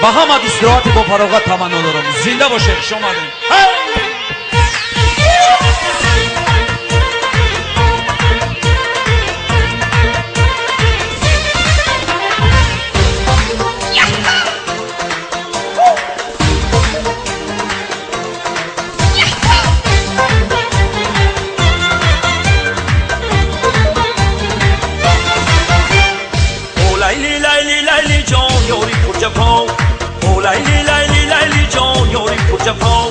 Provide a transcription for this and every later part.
با همه استراحت با فراغت تمنا دارم. زنده باشه. خوش آمدین. لیلی لیلی لیلی جان یاری پر جفا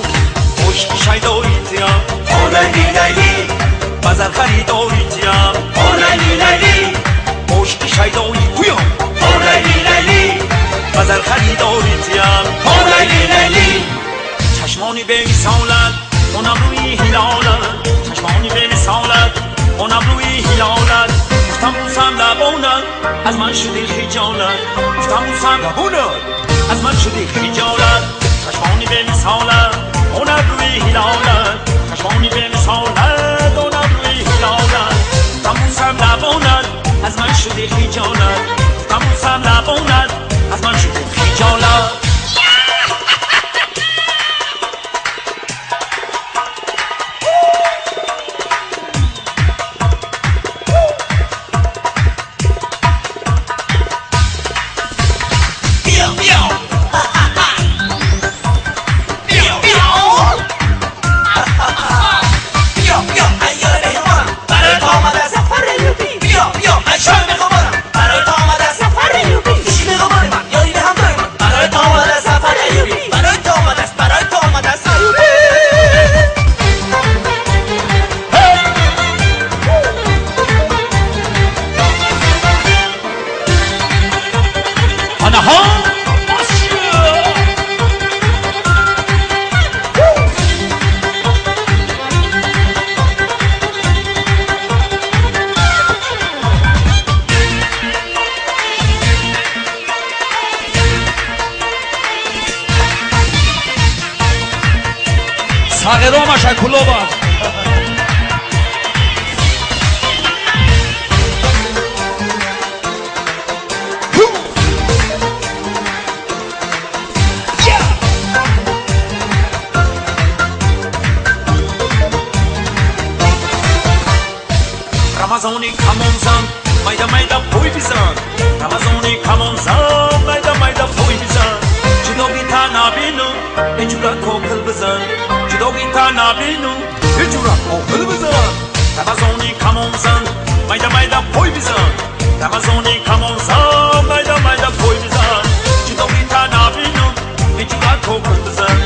مشتی شیداییتیم لیلی لیلی بازار خریداریتیم لیلی لیلی مشتی شیداییتیم لیلی لیلی بازار خریداریتیم لیلی لیلی چشمانی به مثالت اونم روی هلالت چشمانی به مثالت اونم روی هلالت گفتم بوسم لبانت از من شدی خجالت گفتم بوسم لبانت از من شدی خجالت چشمانی به مثالت اونم روی هلالت چشمانی به مثالت اونم روی هلالت گفتم بوسم لبانت از من شدی خجالت گفتم بوسم لبانت از من شدی خجالت ساغرام شکلو باز رمضانی کمان زن مایدا مایدا پوی بزن رمضانی کمان زن مایدا مایدا پوی بزن جدوگی تا نبینو اجورا کوکل بزن جدوگی تا نبینو اجورا کوکل بزن رمضانی کمان زن مایدا مایدا پوی بزن رمضانی کمان زن مایدا مایدا پوی بزن جدوگی تا نبینو اجورا کوکل بزن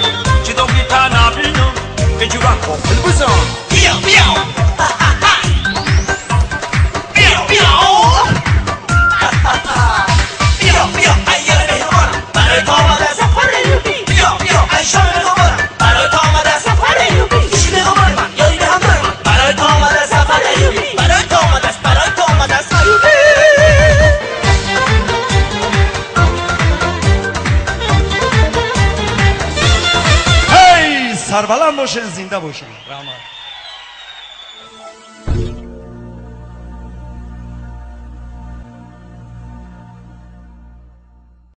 جدوگی تا نبینو اجورا کوکل بزن بیاو بیاو سربلند باشین زنده باشین.